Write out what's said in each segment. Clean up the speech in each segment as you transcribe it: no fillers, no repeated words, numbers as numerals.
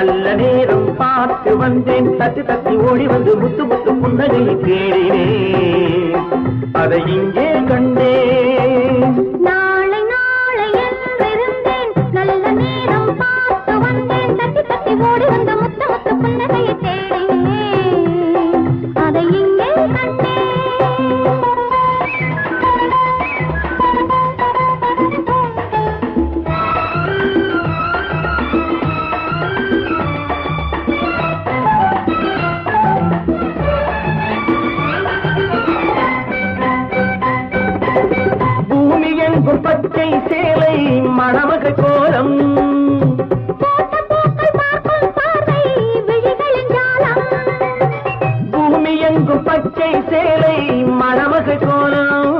நல்ல நேரம் பார்த்து வந்தேன், தட்டி தட்டி ஓடி வந்து முத்து முத்து புன்னகையை தேடினேன், அதை இங்கே கண்டேன். நாளை நாளை என்றிருந்தேன், நல்ல நேரம் பார்த்து வந்தேன், தட்டி தட்டி ஓடி வந்து முத்து முத்து புன்னகையை தேடினேன், அதை இங்கே கண்டேன். பச்சை சேலை மணமக கோலம், பூமி எங்கும் பச்சை சேலை மணமக கோலம்,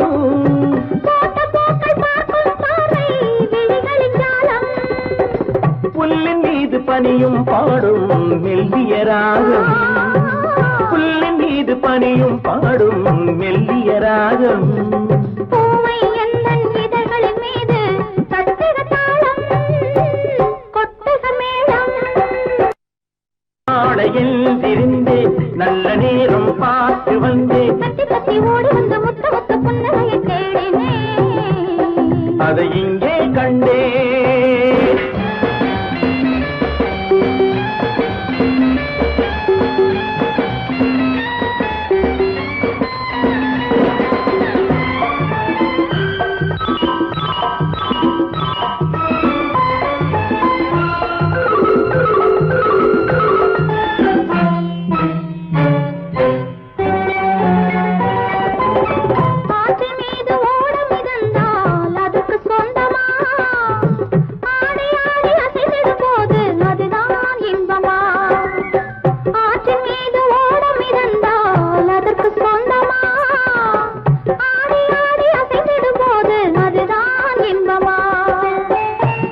புல்லின் மீது பனியும் பாடும் மெல்லிய ராகம், புல்லின் மீது பனியும் பாடும் மெல்லிய ராகம். நல்ல நேரம் பார்த்து வந்தேன், தட்டி தட்டி ஓடி வந்து முத்து முத்து புன்னகையை தேடினேன், அதை இங்கே கண்டேன்.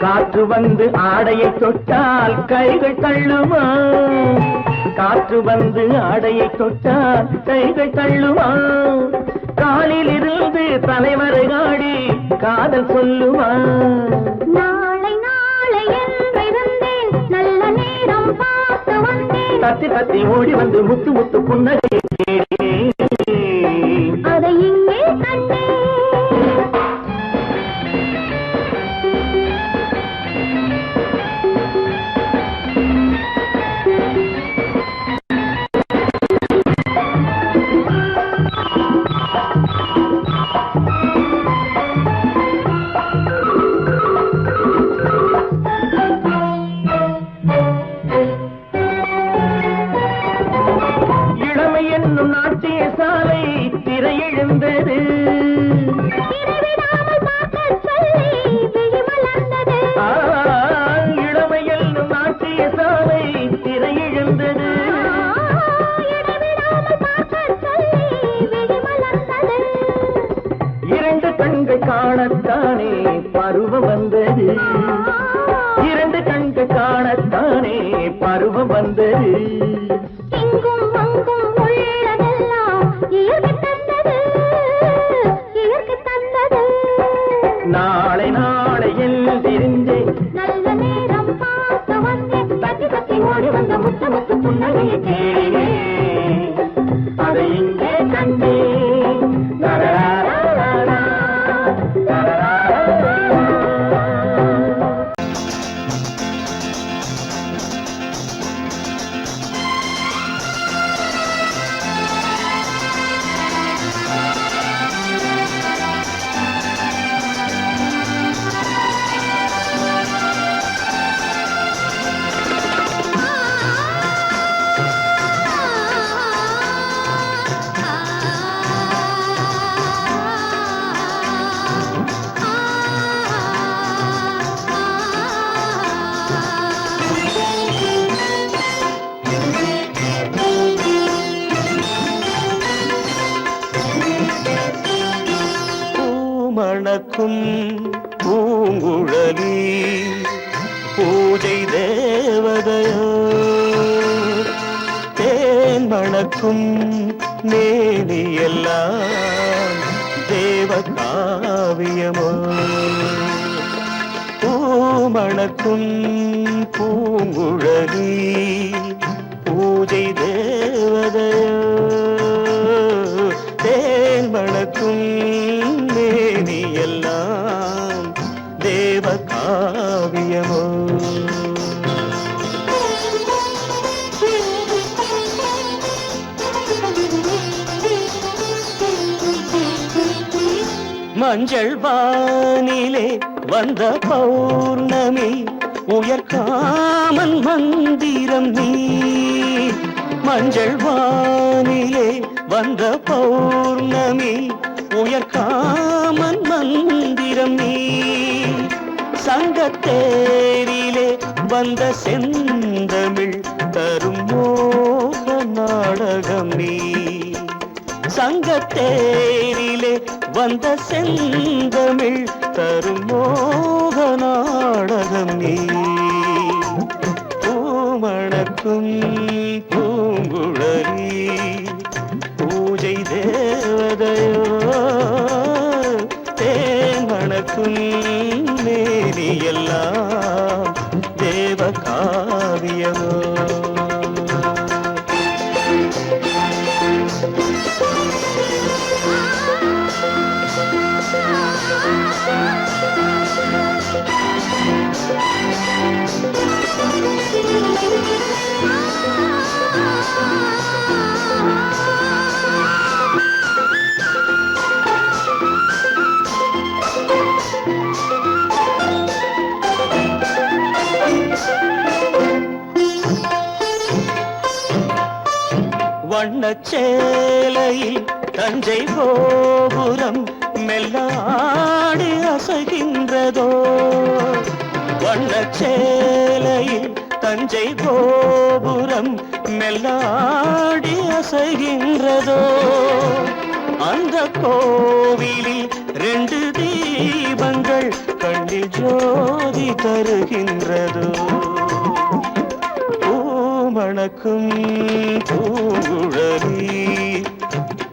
காற்று வந்து ஆடையை தொட்டால் கைகள் தள்ளுமா, காற்று வந்து ஆடையை தொட்டால் கைகள் தள்ளுமா, காலில் இருந்து தலைவரை ஆடி காதல் சொல்லுமா. நாளை நாளை என்றிருந்தேன், நல்ல நேரம் பார்த்து வந்தேன், தத்தி தத்தி ஓடி வந்து முத்து முத்து புன்னகையை தேடினேன், அதை இங்கே கண்டேன். நாட்டிய சாலை திரையெழுந்தது, இளமையில் நாட்டிய சாலை திரையெழுந்தது, இரண்டு கண்கள் காணத்தானே பருவம் வந்தது, இரண்டு கண்கள் காணத்தானே பருவம் வந்தது. நாளை நாளை எழுந்திருந்தேன், நல்ல நேரம் பார்த்து வந்தேன், தட்டி தட்டி ஓடி வந்த முத்து முத்து புன்னகையை தேடினேன், அதை இங்கே கண்டேன். மணக்கும் பூங்குழலி பூஜை தேவதையோ, தேன் மணக்கும் மேனியெல்லாம் தேவ காவியமோ, பூ மணக்கும் பூங்குழலி பூஜை தேவதையோ தேன் மணக்கும் மேனியெல்லாம் தேவ காவியமோ மஞ்சள் வானிலே வந்த பௌர்ணமி உயர்காமன் மந்திரம் நீ மஞ்சள் வானிலே வந்த பௌர்ணமி உயர்காமன் மந்திரம் நீ சங்கத்தேரிலே வந்த செந்தமிழ் தரும் மோக நாடகம் நீ சங்கத்தேரிலே வந்த செந்தமிழ் தரும் மோக நாடகம் நீ பூமணக்கும் பூங்குழலி பூஜை தேவதையோ தேன் மணக்கும் மேனியெல்லாம் தேவ காவியமோ வண்ணச்சேலையில் தஞ்சை கோபுரம் மெல்லாடி அசைகின்றதோ வண்ணச்சேலையில் தஞ்சை கோபுரம் மெல்லாடி அசைகின்றதோ அந்த கோவிலில் 2 தீபங்கள் கண்ணில் ஜோதி தருகின்றதோ மணக்கும் பூங்குழலி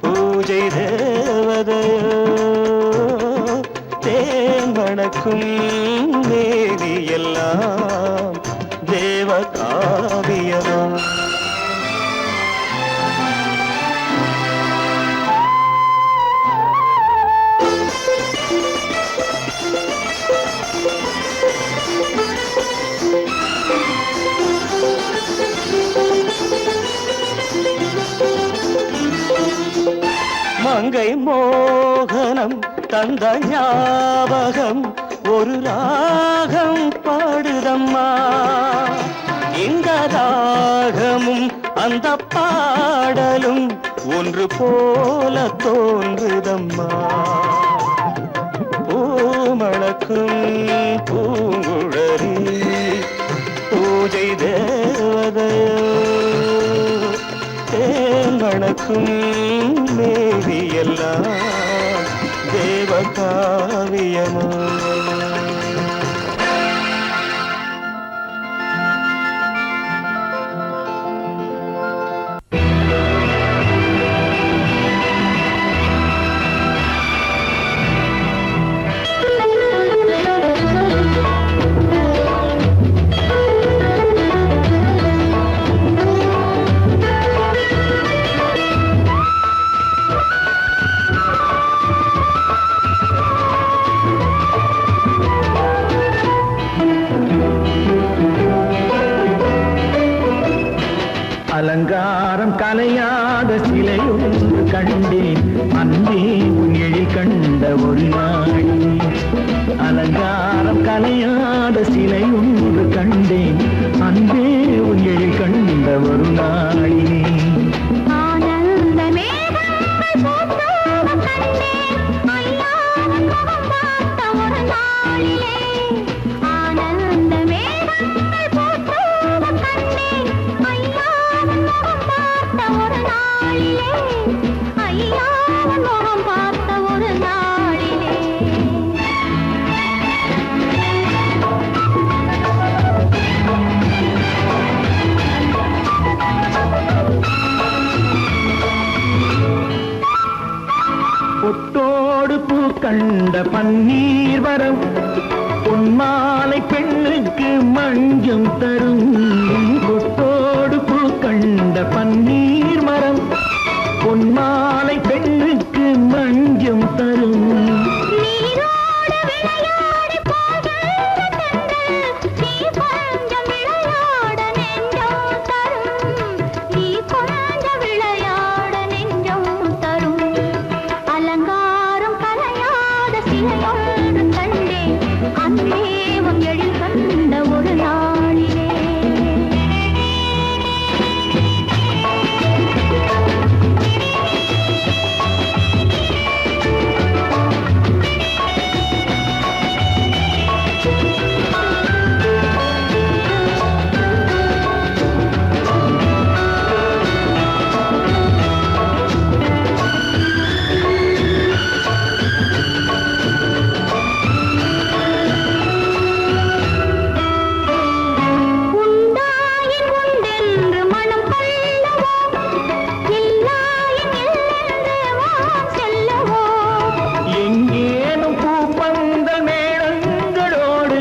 பூஜை தேவதையோ தேன் மணக்கும் மேனியெல்லாம் தேவ காவியமோ மங்கை மோகனம் தந்த ஞாபகம் ஒரு ராகம் பாடுதம்மா இந்த ராகமும் அந்த பாடலும் ஒன்று போல தோன்றுதம்மா பூமணக்கும் பூங்குழலி பூஜை தேவதையோ தேன் மணக்கும் மேவியெல்லாம் தேவ காவியமோ அலங்காரம் கலையாத சிலையொன்று கண்டேன் அன்பே உன் எழில் கண்ட ஒரு நாள் அலங்காரம் கலையாத சிலையொன்று கண்டேன் அன்பே உன் எழில் கண்ட ஒரு நாளினே பொட்டோடு பூ கண்ட பன்னீர் வரம் பொன்மாலை பெண்ணுக்கு மஞ்சம் தரும் கொத்தோடு பூ கண்ட பன்னீர் மரம் பொன்மாலை பெண்ணுக்கு மஞ்சம் தரும் நீரோடு விளையாடி போகின்ற தென்றல், நீ கொஞ்சம் விளையாட நெஞ்சம் தரும். நீ கொஞ்சம் விளையாட நெஞ்சம் தரும். அலங்காரம் கலையாத சிலையொன்று கண்டேன், அன்பே உன் எழில் கண்ட ஒரு நாளிலே. உண்டாயின் உண்டென்று மனம் கொள்ளவோ, இல்லாயின் இல்லென்று வாம் செல்லவோ. எங்கேனும் பூப்பந்தல் மேளங்களோடு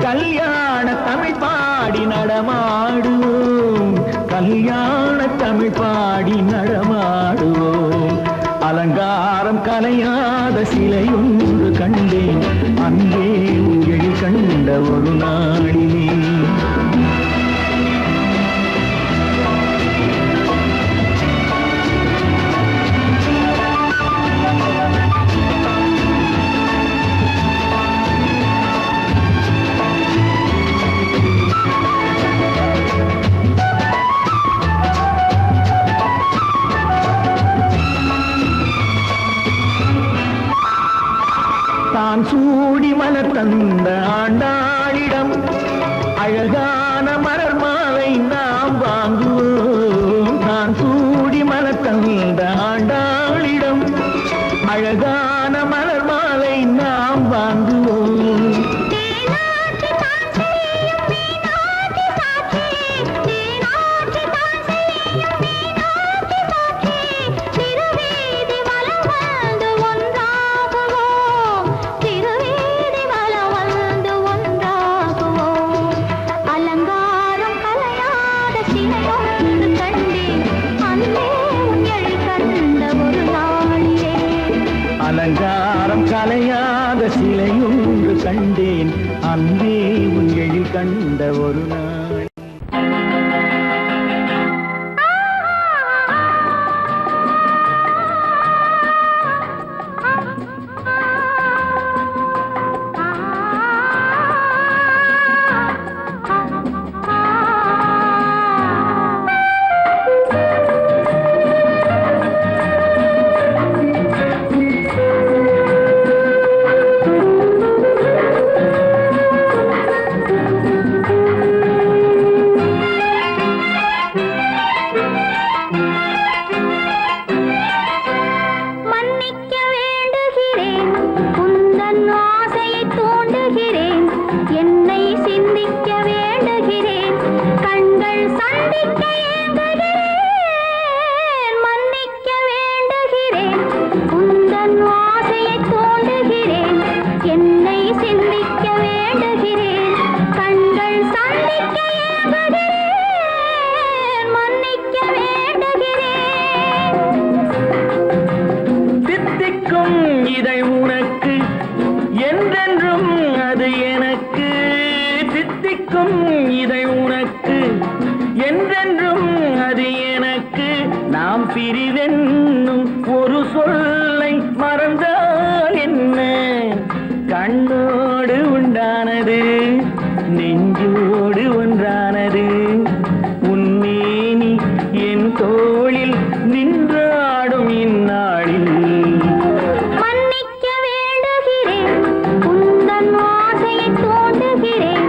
கல்யாண தமிழ் பாடி நடமாடுவோம் கல்யாண தமிழ் பாடி நடமாடுவோம் அலங்காரம் கலையாத சிலையொன்று கண்டேன் அன்பே உங்கள் கண்ட ஒரு நாளிலே தான் சூடி மலர் தந்த ஆண்டாளிடம் அழகான மலர் மாலை நாம் வாங்குவோம் தான் சூடி மலர் தந்த ஆண்டாளிடம் அழகான மலர் மாலை நாம் வாங்குவோம் தேனாற்றி தான் செய்யும் மீனாற்றி சாட்சி, தேனாற்றி தான் செய்யும் மீனாற்றி சாட்சி. திருவீதி வலம் வந்து ஒன்றாகுவோம், திருவீதி வலம் வந்து ஒன்றாகுவோம். அலங்காரம் கலையாத சிலையொன்று கண்டேன், அன்பே உன் எழில் கண்ட ஒரு நாளிலே. அலங்காரம் கலையாத சிலையொன்று கண்டேன் அன்பே உன் எழில் கண்ட ஒரு நாள் மன்னிக்க வேண்டுகிறேன், உந்தன் ஆசையை தூண்டுகிறேன், என்னை சிந்திக்க வேண்டுகிறேன், கண்கள் சந்திக்க ஏங்குகிறேன். மன்னிக்க வேண்டுகிறேன், உந்தன் ஆசையை தூண்டுகிறேன், என்னை சிந்திக்க வேண்டுகிறேன், கண்கள் சந்திக்க ஏங்குகிறேன். மன்னிக்க வேண்டுகிறேன். தித்திக்கும் இதை உனக்கு என்றென்றும் அது எனக்கு தித்திக்கும் இதை உனக்கு என்றென்றும் அது எனக்கு நாம் பிரிவென்னும் ஒரு சொல்லை மறந்தால் என்ன கண்ணோடு உண்டானது நெஞ்சோடு ஒன்றானது உன்மேனி என் தோளில் நின்றாடும் இந்நாளில் மன்னிக்க வேண்டுகிறேன், உந்தன் ஆசையை தூண்டுகிறேன்,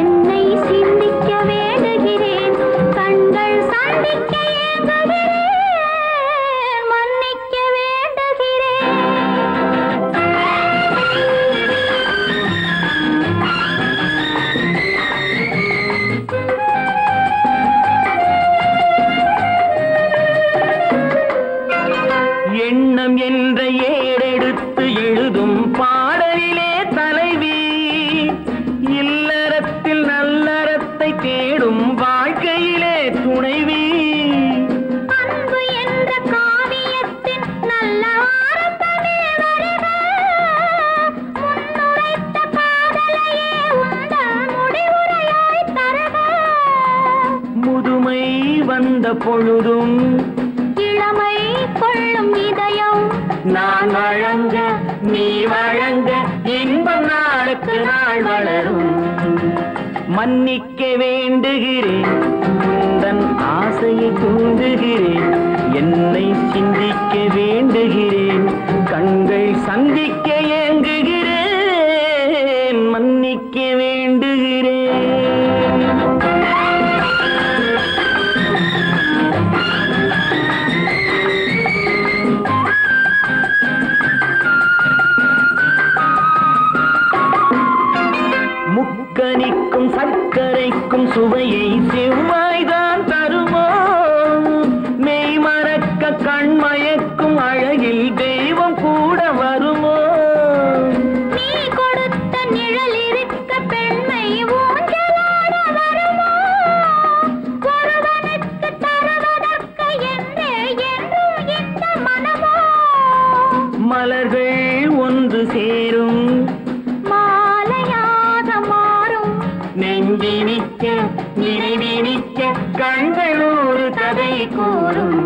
என்னை சிந்திக்க வேண்டுகிறேன், கண்கள் சந்திக்க ஏங்குகிறேன். மன்னிக்க வேண்டுகிறேன். பொழுதும் இளமை கொள்ளும் இதயம் நான் வழங்க நீ வழங்க இன்பம் நாளுக்கு நாள் வளரும். மன்னிக்க வேண்டுகிறேன், உந்தன் ஆசையை தூண்டுகிறேன், என்னை சிந்திக்க வேண்டுகிறேன், கண்கள் சந்திக்க ஏங்குகிறேன், மன்னிக்க வேண்டுகிறேன். முக்கனிக்கும் சர்க்கரைக்கும் சுவையை செவ்வாய்தான் தருமோ, மெய் மறக்க கண்மயக்கும் அழகில் தெய்வம் கூட வருமோ. நீ கொடுத்த நிழல் இருக்க பெண்மை ஊஞ்சலாட வருமோ, ஒருவனுக்கு தருவதற்கு என்றே என்றும் இந்த மனமோ. மலர்கள் ஒன்று சேரும் நெஞ்சினிக்க நினைவினிக்க கண்கள் ஒரு கதை கூறும்.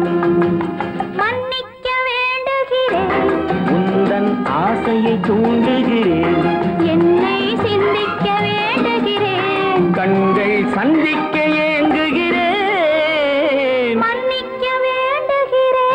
மன்னிக்க வேண்டுகிறேன், உந்தன் ஆசையை தூண்டுகிறேன், என்னை சிந்திக்க வேண்டுகிறேன், கண்கள் சந்திக்க ஏங்குகிறேன், மன்னிக்க வேண்டுகிறேன்.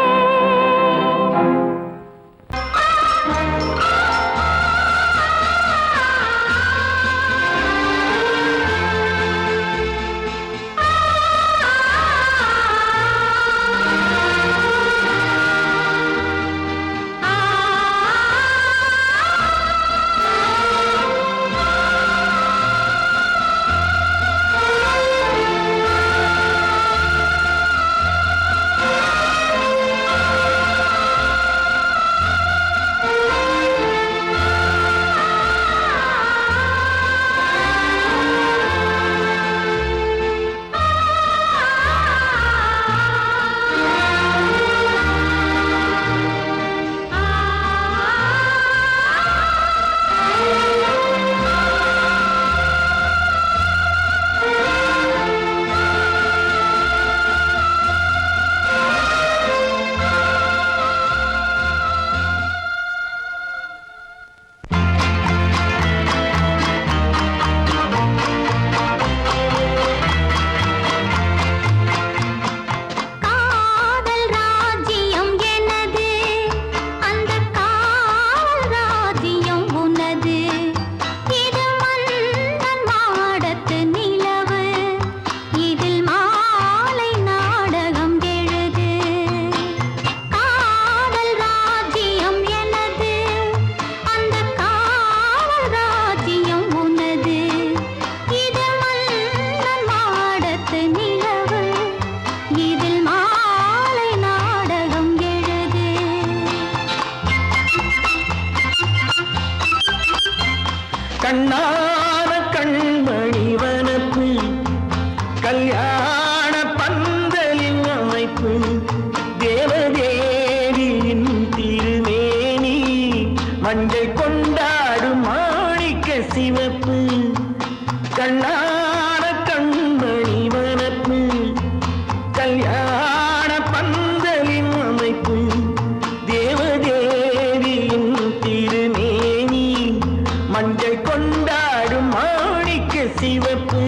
கண்ணான கண்மணி வனப்பு கல்யாண பந்தலின் அமைப்பு தேவதேவியின் திருமேனி மஞ்சள் கொண்டாடும் மாணிக்க சிவப்பு. கண்ணான கண்மணி வனப்பு கல்யாண பந்தலின் அமைப்பு தேவதேவியின் திருமேனி மஞ்சள் கொண்டாடும் மாணிக்க சிவப்பு.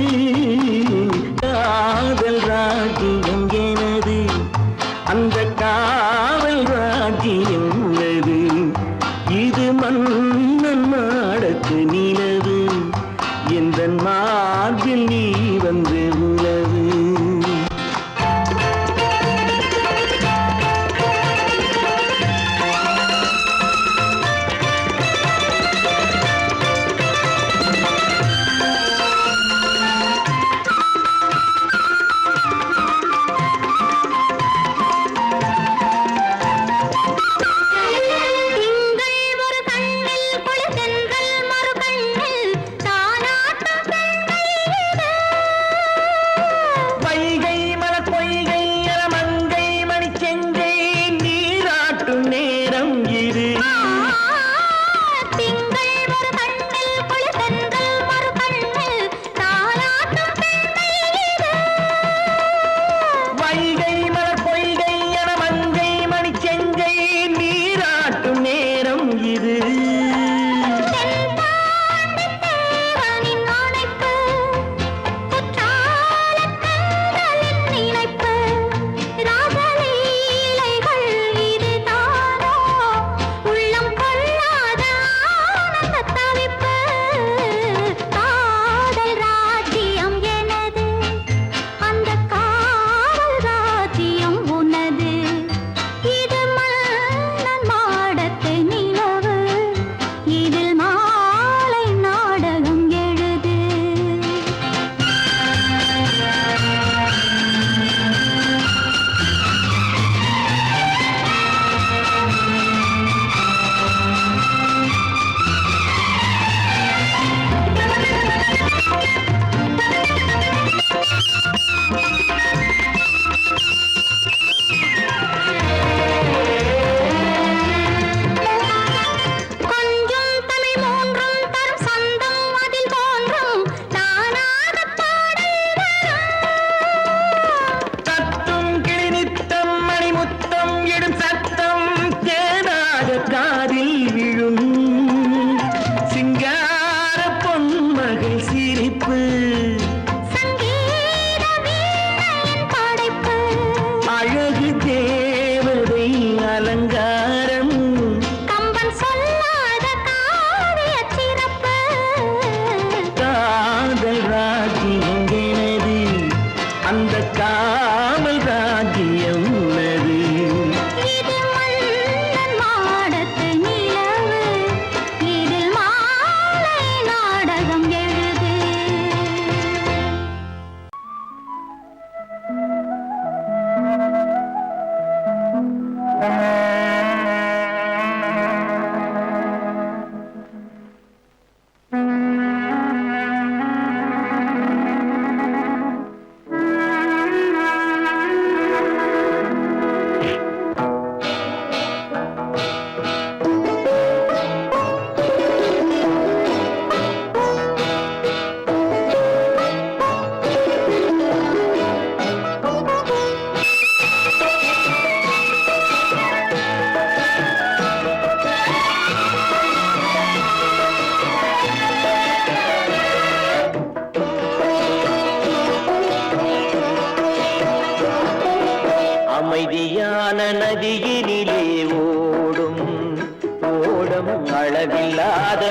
காதல் ராஜ்யம் எனது, அந்த காவல் ராஜ்யம் உள்ளது, இது மன்னன் நாடத்து நிலவு, எந்த மார்பில் நீ வந்து உலவு. திங்கள் ஒரு கண்ணில் குளிர்தென்றல் மறு கண்ணில்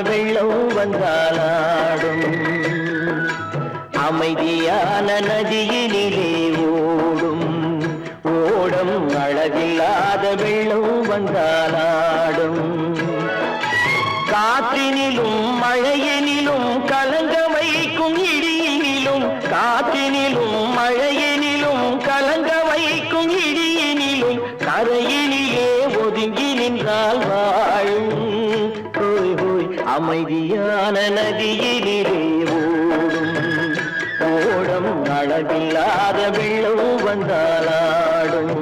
வெள்ளம் வந்தாலாடும் அமைதியான நதியினிலே ஓடும் ஓடம் அளவில்லாத வெள்ளம் வந்தாலாடும் காற்றினிலும் மழையினிலும் கலங்க வைக்கும் இடியினிலும் காற்றினிலும் மழையினிலும் கலங்க வைக்கும் இடியினிலும் கரையினிலே ஒதுங்கி நின்றால் வாழும் ஹோய் ஹோய் அமைதியான நதியினிலே ஓடும் ஓடம் அளவில்லாத வெள்ளம் வந்தாலாடும்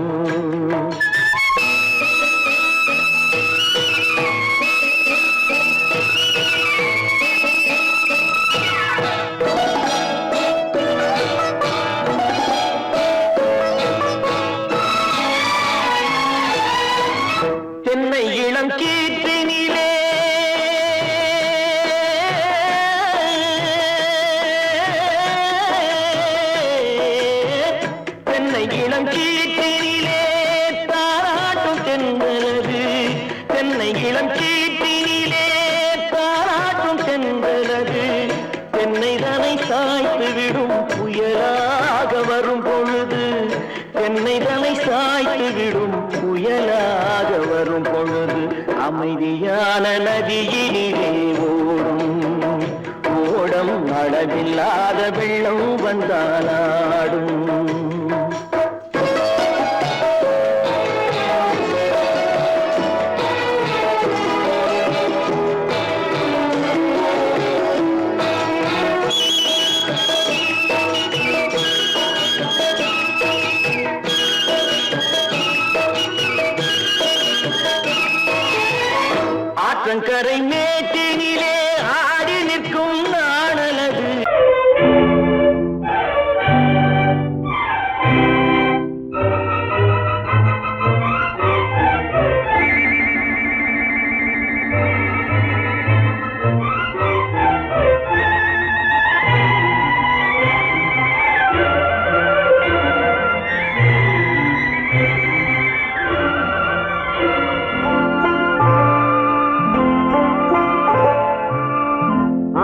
தென்னை இளம் கீற்றினிலே தென்னை இளம் கீற்றினிலே தாராட்டும் தென்றலது தென்னை இளம் கீற்றினிலே தாராட்டும் தென்றலது தென்னைதனை சாய்த்து விடும் புயலாக வரும் பொழுது தென்னைதனை சாய்த்து விடும் புயலாக வரும் பொழுது அமைதியான நதியினிலே ஓடும் ஓடம் அளவில்லாத வெள்ளம் வந்தாலாடும் ஆற்றங்கரை மேட்டினிலே ஆடி நிற்கும் நாணலது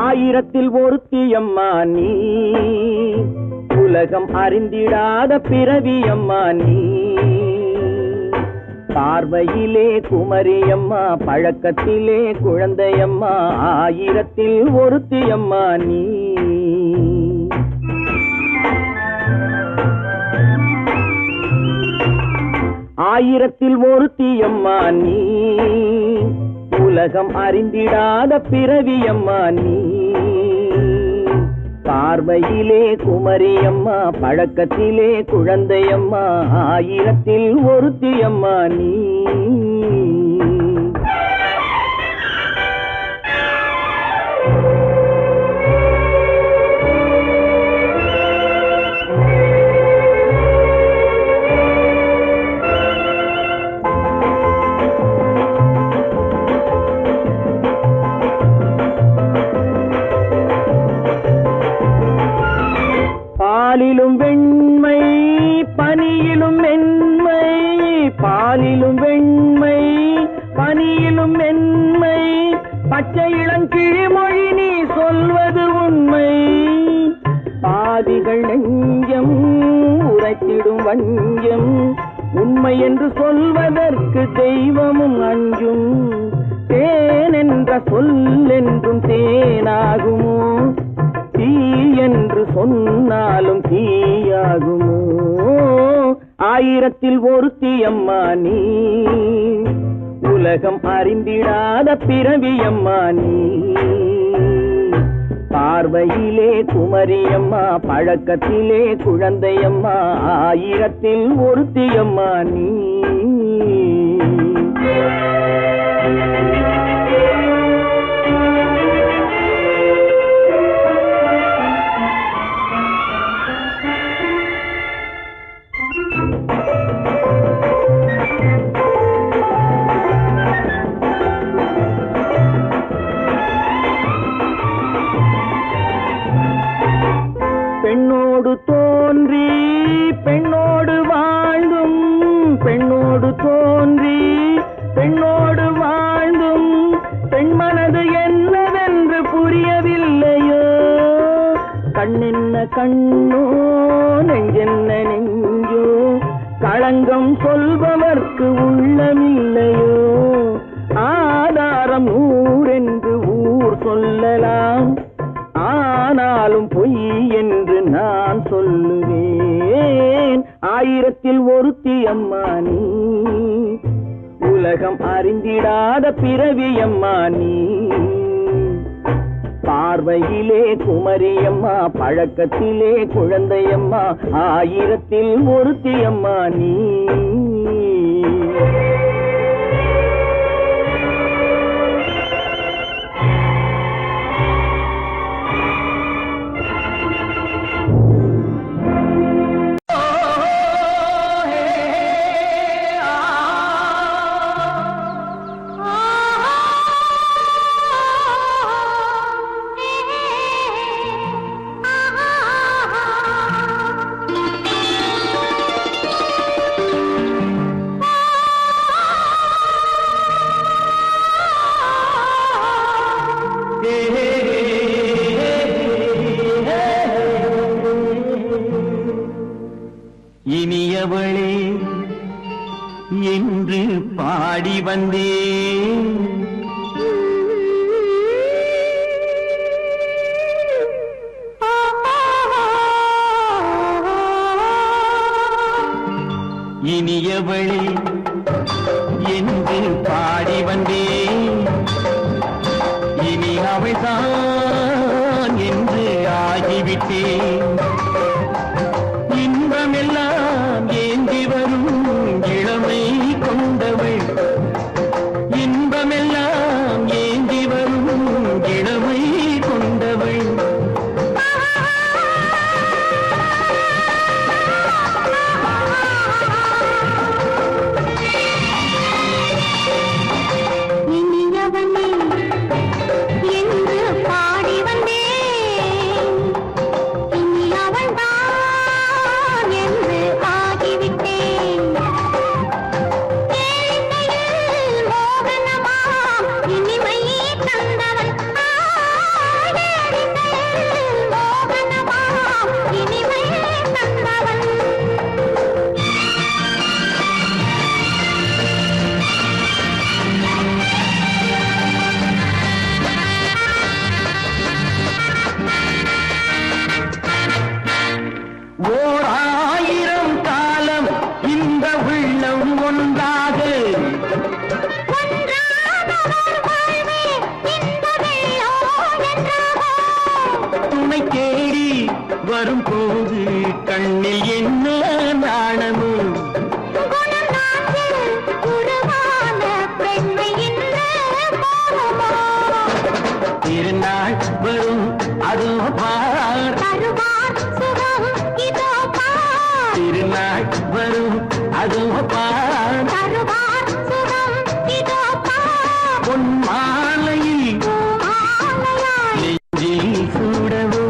ஆயிரத்தில் ஒருத்தியம்மா நீ உலகம் அறிந்திடாத பிறவியம்மா நீ பார்வையிலே குமரியம்மா பழக்கத்திலே குழந்தையம்மா ஆயிரத்தில் ஒருத்தியம்மா நீ ஆயிரத்தில் ஒருத்தியம்மா நீ உலகம் அறிந்திடாத பிறவியம்மா நீ பார்வையிலே குமரியம்மா பழக்கத்திலே குழந்தையம்மா ஆயிரத்தில் ஒருத்தியம்மா நீ பாலிலும் வெண்மை பனியிலும் மென்மை பாலிலும் வெண்மை பனியிலும் மென்மை பச்சை இளங்கிழிமொழி நீ சொல்வது உண்மை பாதிகள் நெஞ்சம் உரைத்திடும் வஞ்சம் உண்மை என்று சொல்வதற்கு தெய்வமும் அஞ்சும் தேன் என்ற சொல் என்றும் தேனாகுமோ தீ என்று சொன்னாலும் தீயாகுமோ ஆயிரத்தில் ஒருத்தியம்மா நீ உலகம் அறிந்திடாத பிறவியம்மா நீ பார்வையிலே குமரியம்மா பழக்கத்திலே குழந்தையம்மா ஆயிரத்தில் ஒருத்தியம்மா நீ பெண்ணோடு தோன்றி பெண்ணோடு வாழ்ந்தும் பெண்ணோடு தோன்றி பெண்ணோடு வாழ்ந்தும் கண்ணோ நெஞ்சென்ன நெஞ்சோ களங்கம் சொல்பவர்க்கு உள்ளமில்லையோ ஆதாரம் ஊரென்று ஊர் சொல்லலாம் ஆனாலும் பொய் என்று நான் சொல்லுவேன் ஆயிரத்தில் ஒருத்தி அம்மா நீ உலகம் அறிந்திடாத பிறவி அம்மா நீ பார்வையிலே குமரியம்மா பழக்கத்திலே குழந்தையம்மா ஆயிரத்தில் ஒருத்தி அம்மா நீ இனியவளே என்று பாடி வந்தேன் இனியவளே என்று பாடி வந்தேன் இனி அவள்தான் என்று ஆகிவிட்டேன் இன்பமெல்லாம் ஏந்தி வரும் இளமை கொண்டவள் இன்பமெல்லாம் ஏந்தி வரும் இளமை கொண்டவள் வரும்போது கண்ணில் என்ன நாணமோ திருநாள் வரும் அதோ பார் திருநாள் வரும் அதோ பார் பொன் மாலையில் நெஞ்சில் சூடவோ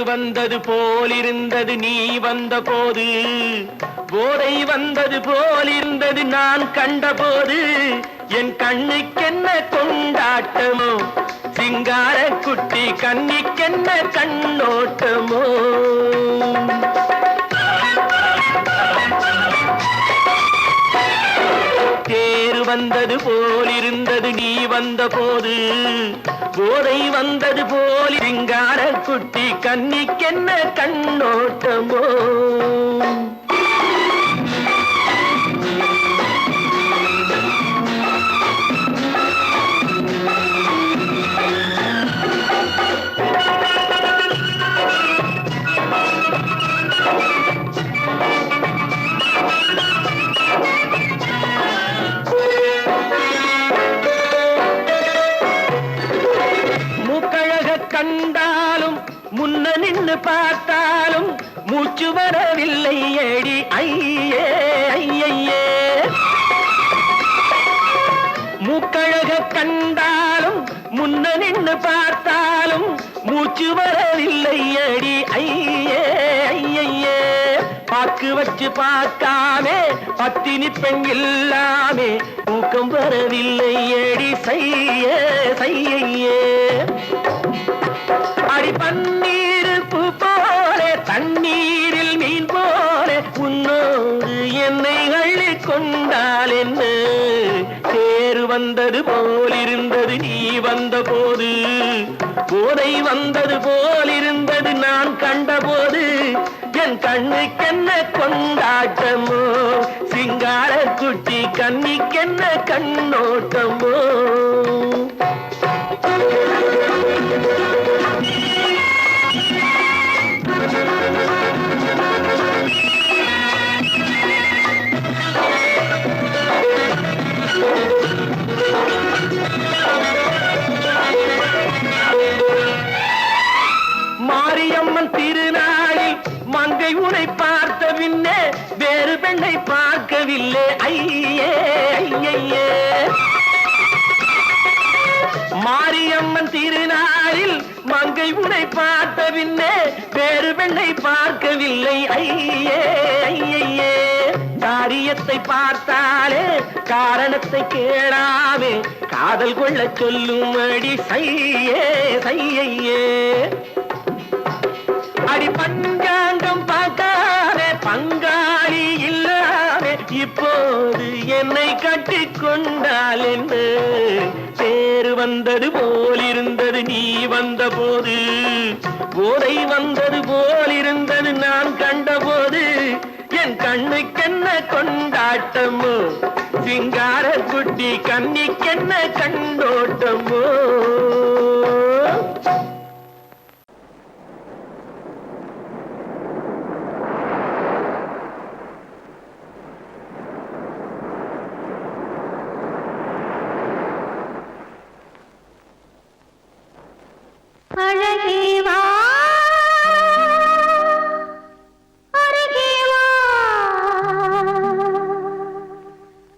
வந்தது போலிருந்தது நீ வந்த போது, போதை வந்தது போலிருந்தது நான் கண்டபோது, என் கண்ணுக்கென்ன கொண்டாட்டமோ, சிங்கார குட்டி கண்ணிக்கென்ன கண்ணோட்டமோ. தேர் வந்தது போலிருந்தது நீ வந்த போது, போதை வந்தது போல் சிங்கார குட்டி கண்ணிக்கென்ன கண்ணோட்டமோ. கண்டாலும் முன்ன நின்று பார்த்தாலும் மூச்சு வரவில்லை ஏடி ஐயே ஐயே. மூக்கழக கண்டாலும் முன்ன நின்று பார்த்தாலும் மூச்சு வரவில்லை ஏடி ஐயே ஐயே. பாக்கு வச்சு பார்க்காமே பத்தினி பெண் இல்லாமே தூக்கம் வரவில்லை ஏடி செய்ய செய்யே. அடி பன்னீர் பூ போலே தண்ணீரில் மீன் போலே உன்னோடு என்னை அள்ளி கொண்டால் என்ன. தேர் வந்தது போலிருந்தது நீ வந்த போது, போதை வந்தது போலிருந்தது நான் கண்டபோது, என் கண்ணுக்கென்ன கொண்டாட்டமோ, சிங்கார குட்டி கண்ணிக்கென்ன கண்ணோட்டமோ. மாரியம்மன் திருநாளில் மங்கை உனை பார்த்த பின்னே வேறு பெண்ணை பார்க்கவில்லை ஐயே ஐயே. மாரியம்மன் திருநாளில் மங்கை உனை பார்த்த பின்னே வேறு பெண்ணை பார்க்கவில்லை ஐயே ஐயே. காரியத்தை பார்த்தாலே காரணத்தை கேளாமே காதல் கொள்ள சொல்லும்படி செய்யே செய்யே. அடி பஞ்சாங்கம் பார்க்காதே பங்காளி இல்லாமே இப்போது என்னை கட்டிக் கொண்டால் என்ன. தேர் வந்தது போலிருந்தது நீ வந்த போது, போதை வந்தது போலிருந்தது நான் கண்டபோது, என் கண்ணுக்கென்ன கொண்டாட்டமோ, சிங்கார குட்டி கண்ணிக்கென்ன கண்ணோட்டமோ. அழகேவா அருகேவா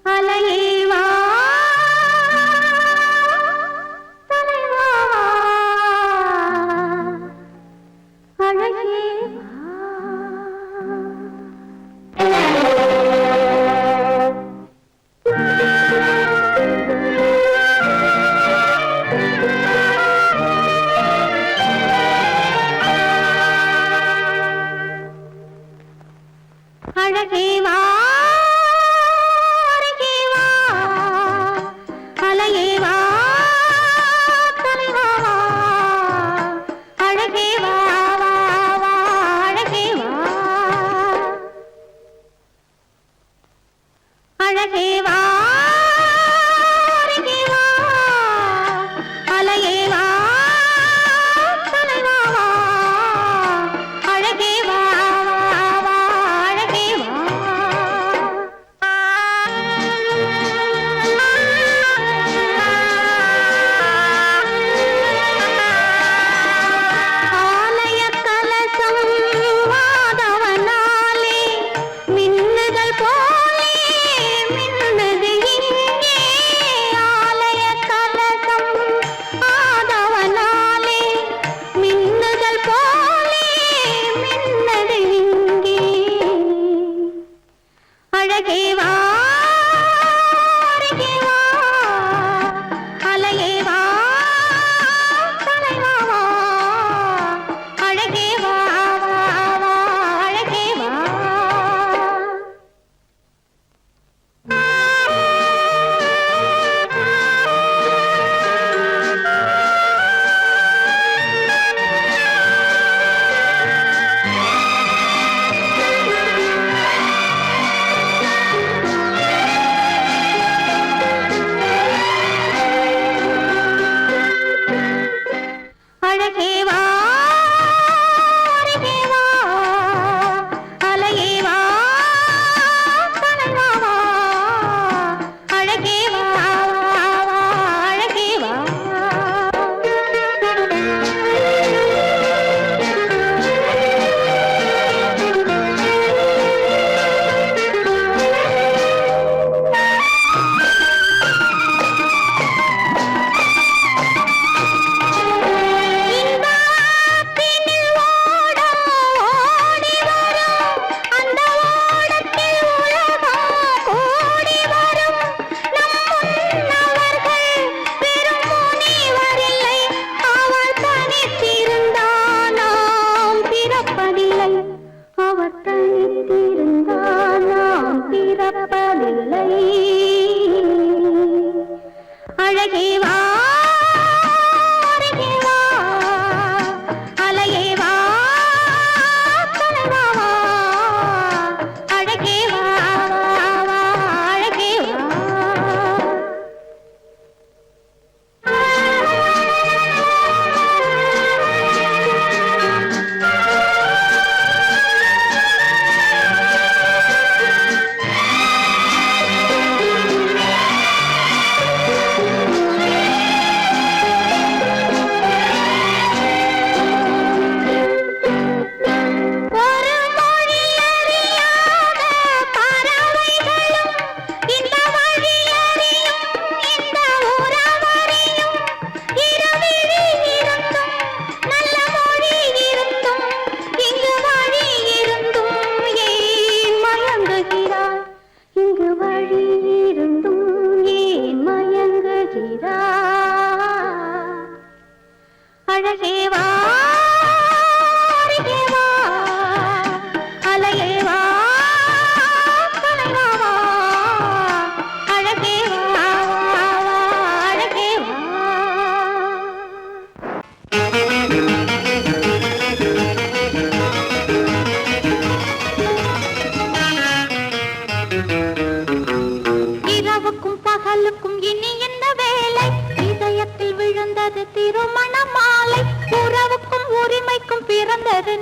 அலையேவா தலைவாவா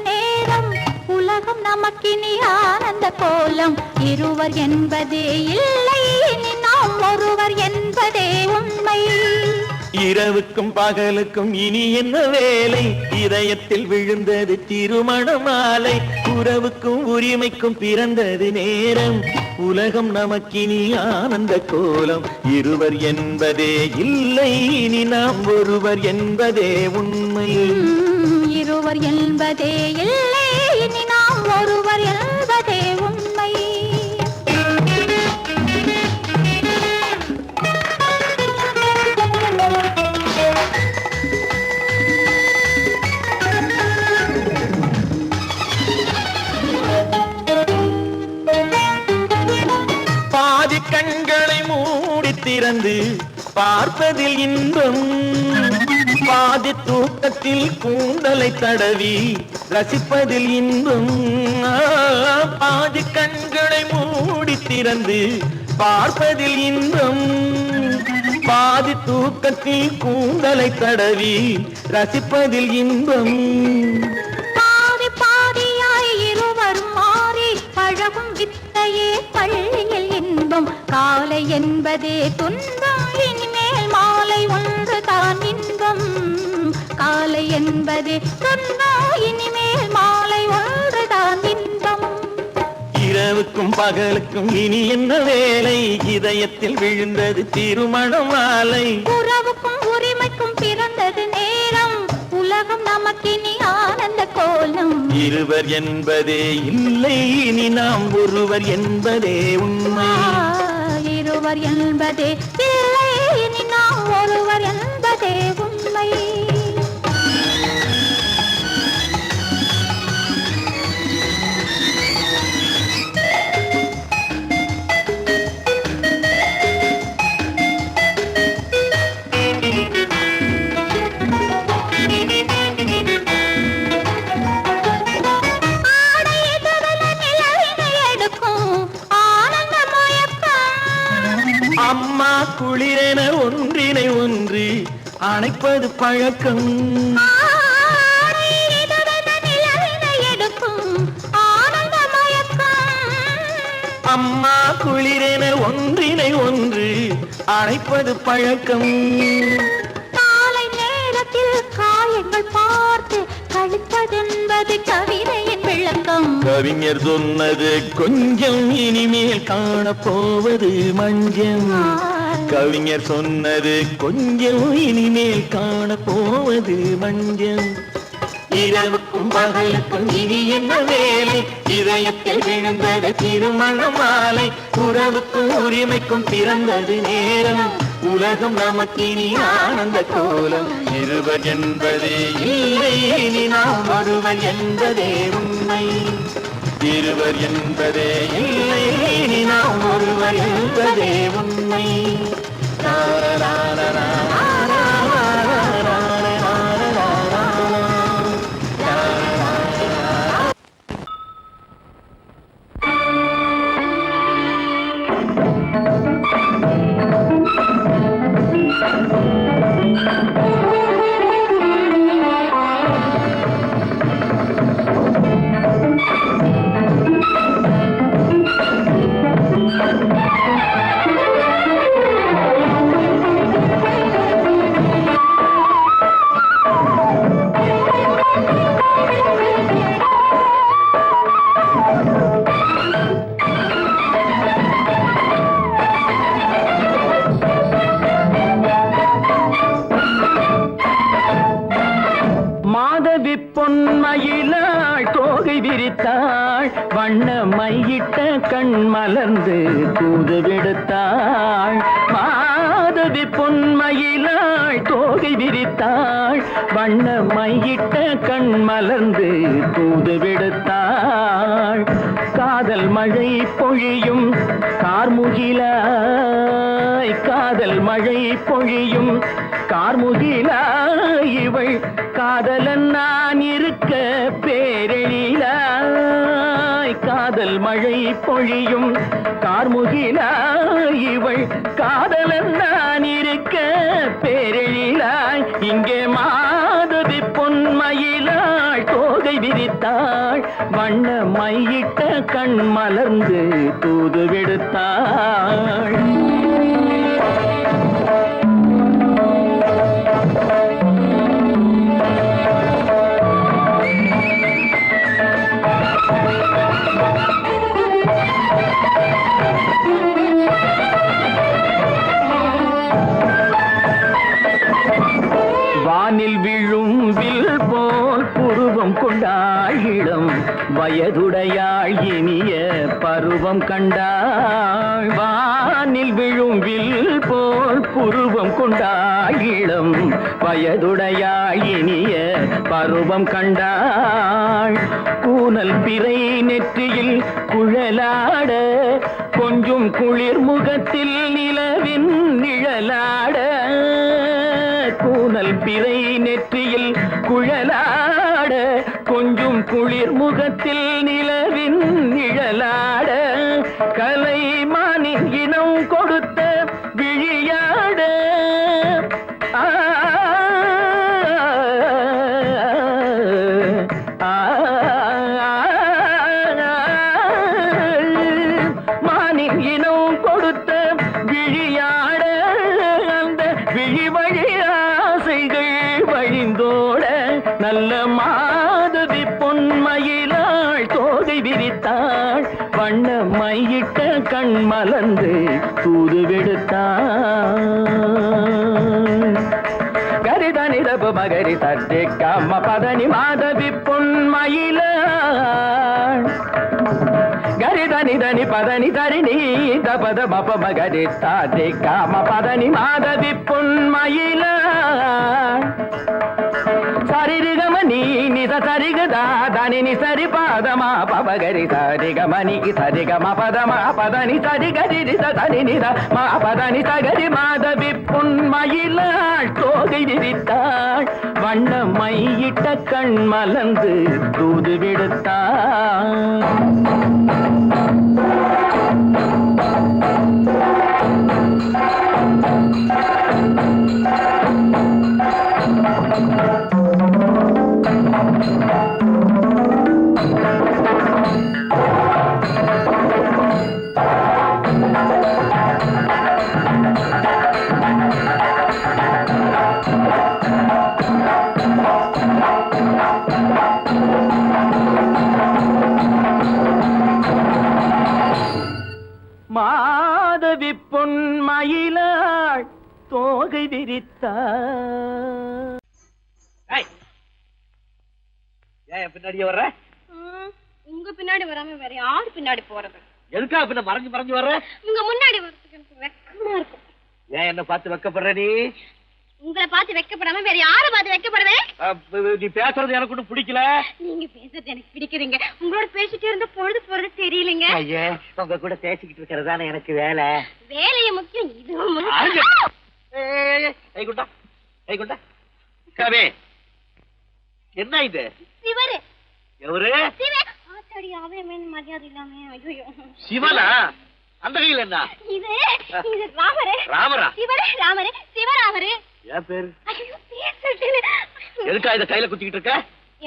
நேரம் உலகம் நமக்கினி ஆனந்த கோலம் இருவர் என்பதே இல்லை இனி நாம் ஒருவர் என்பதே உண்மை இரவுக்கும் பகலுக்கும் இனி என்ன வேலை இதயத்தில் விழுந்தது திருமண மாலை உறவுக்கும் உரிமைக்கும் பிறந்தது நேரம் உலகம் நமக்கினி ஆனந்த கோலம் இருவர் என்பதே இல்லை இனி நாம் ஒருவர் என்பதே உண்மை இருவர் என்பதே இல்லை இனி நாம் ஒருவர் என்பதே உண்மை பாதி கண்களை மூடி திறந்து பார்ப்பதில் இன்பம் பாதி தூக்கத்தில் கூந்தலை தடவி ரசிப்பதில் இன்பம் பாதி கண்களை மூடி திறந்து பார்ப்பதில் இன்பம் பாதி தூக்கத்தில் கூந்தலை தடவி ரசிப்பதில் இன்பம் பாதி பாதியாய் இருவரும் மாறி பழகும் வித்தையே பள்ளியில் இன்பம் காலை என்பதே துன்பம் இனிமேல் மாலை ஒன்று தான் இன்பம் காலை என்பதே துன்பம் இனிமேல் மாலை ஒன்று தான் இன்பம் இரவுக்கும் பகலுக்கும் இனி என்ன வேலை இதயத்தில் விழுந்தது திருமண மாலை உறவுக்கும் உரிமைக்கும் பிறந்தது நேரம் உலகம் நமக்கினி ஆனந்த கோலம் இருவர் என்பதே இல்லை இனி நாம் ஒருவர் என்பதே உண்மை இருவர் என்பதே இல்லை இனி நாம் ஒருவர் என்பதே உண்மை அம்மா குளிரென ஒன்றினை ஒன்று அணைப்பது பழக்கம் அம்மா குளிரென ஒன்றினை ஒன்று அணைப்பது பழக்கம் காலை நேரத்தில் காயங்கள் பார்த்து கழிப்பதென்பது கவிதையின் விளக்கம் கவிஞர் சொன்னது கொஞ்சம் இனிமேல் காணப்போவது மஞ்சள் கவிஞர் சொன்னது கொஞ்சம் இனிமேல் காணப்போவது மஞ்சள் இரவுக்கும் பகலுக்கும் இனி என்ன வேலை இதயத்தில் விழுந்தது திருமண மாலை உறவுக்கும் உரிமைக்கும் பிறந்தது நேரம் உலகம் நமக்கினி ஆனந்த கோலம் இருவர் என்பதே இல்லை இனி நாம் ஒருவர் என்பதே உண்மை இருவர் என்பதே இல்லை இனி நாம் ஒருவர் என்பதே உண்மை மாதவி பொன்மயிலாள் தோகை விரித்தாள் வண்ண மையிட்ட கண் மலர்ந்து தூது விடுத்தாள் மாதவி பொன்மயிலாள் தோகை விரித்தாள் வண்ண மையிட்ட கண் மலர்ந்து தூது விடுத்தாள் காதல் மழை பொழியும் கார்முகிலாய் காதல் மழை பொழியும் கார்முகிலாய் இவள் காதலன் நான் இருக்க பேரெழிலாய் காதல் மழை பொழியும் கார்முகிலாய் இவள் காதலன் நான் இருக்க பேரெழிலாய் இங்கே மாதவி பொன்மயிலாள் தோகை விரித்தாள் வண்ண மையிட்ட கண் மலர்ந்து தூது விடுத்தாள். வானில் விழும் வில் போல் புருவம் கொண்டாள் இளம் வயதுடையாள் இனிய பருவம் கண்டாள். வானில் விழும் வில் போல் புருவம் கொண்டாள் இளம் வயதுடையாள் இனிய பருவம் கண்டாள். கூனல் பிறை நெற்றியில் குழலாட கொஞ்சம் குளிர் முகத்தில் நிலவின் நிழலாட. கூனல் பிறை நெற்றியில் குழலாட கொஞ்சம் குளிர் முகத்தில் நிலவின் நிழலாட. கலைமானின் இனம் கொடுத்த விழியாட. மானின் இனம் கொடுத்த விழியாட. அந்த விழி வழி ஆசைகள் வழிந்தோட நல்ல மாதவி பொன்மயிலாள் தோகை விரித்தாள் வண்ண மையிட்ட கண் மலர்ந்து தூது விடுத்தாள். கரிதனி தப மகரி தட்டே காம பதனி மாதவி பொன்மயிலாள். கரிதனி தனி பதனி தரிணி தபத மப மகரி தாத்தே காம பதனி மாதவி பொன்மயிலாள். சரிகமணி நித சரிகதா தனி சரி பாதமா பபகரி சரிகமணி சரிகம பதமா பதனி சரிகரி தனி நித மா பதனி சகரி மாதவி பொன்மயிலாள் தோகை விரித்தாள் வண்ண மையிட்ட கண் மலர்ந்து தூது விடுத்தாள். மாதவி பொன்மயிலாள் தோகை விரித்தாள். ஏன் பின்னாடியே வர்ற? உங்க பின்னாடி வராம வேற யாரு பின்னாடி போறது? எதுக்கா பின்ன மறைஞ்சு மறைஞ்சு வர்ற? உங்க முன்னாடி வரதுக்கு எனக்கு வெக்கமா இருக்கும். ஏன் என்ன பார்த்து வெக்கப்படுற நீ? உங்களை பார்த்து வெக்கப்படாம வேற யாரை பார்த்து வெக்கப்படுவேன்? நீ பேசுறது எனக்கு ஒன்றும் பிடிக்கல. நீங்க பேசுறது எனக்கு பிடிக்கிறீங்க. உங்களோட பேசிட்டே இருந்த பொழுது போறது தெரியலங்க. ஐயே, உங்க கூட பேசிக்கிட்டு இருக்கிறதானே எனக்கு வேலை. வேலைய முக்கியம், இதுவும் முக்கியம். கவே, என்ன இது? சிவரு. எவரு? சிவ. ஆத்தாடி, அவன் மரியாதை இல்லாம. ஐயோ. சிவனா? அந்த கையில் என்ன? இது ராமரு. ராமரா? சிவரு ராமரு, சிவராமரு. ஏன் பேரு? ஐயோ, பேசுறது. எதுக்கா இத கையில குத்திக்கிட்டு இருக்க?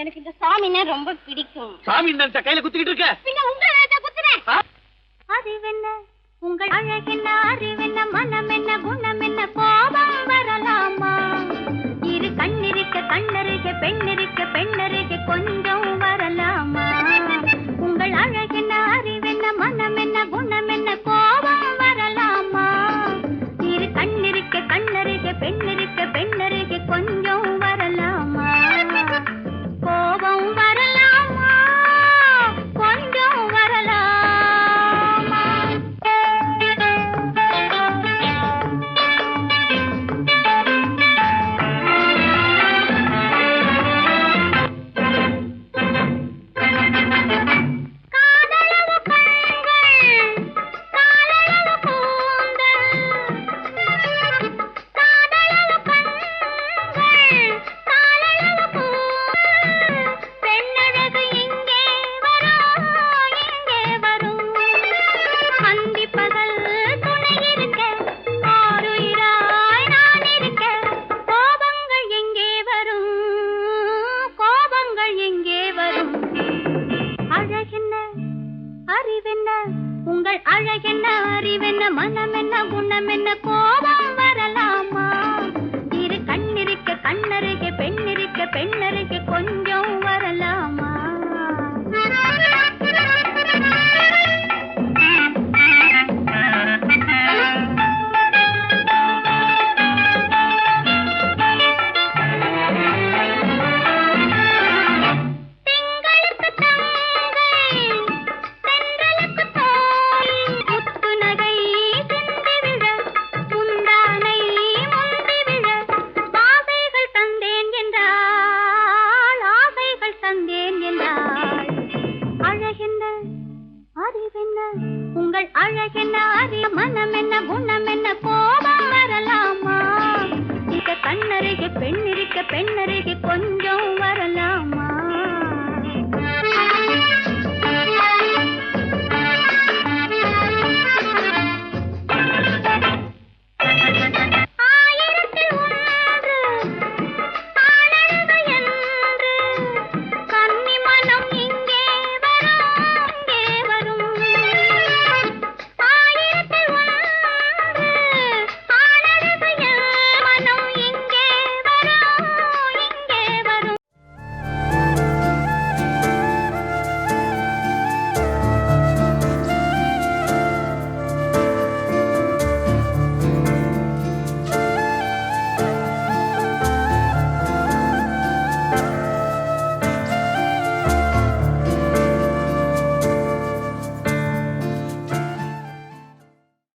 எனக்கு இந்த சாமின்னா ரொம்ப பிடிக்கும். சாமி இந்த கையில குத்திக்கிட்டு இருக்க? பின்ன உங்களை தான் குத்துறேன். அறிவென்ன, உங்கள் அழகென்ன, அறிவென்ன, மனம் என்ன, குணம் என்ன, கோபம் வரலாமா? இரு கண்ணிருக்க கண்ணருக, பெண்ணிருக்க பெண்ணருக, கொஞ்சம் வரலாமா?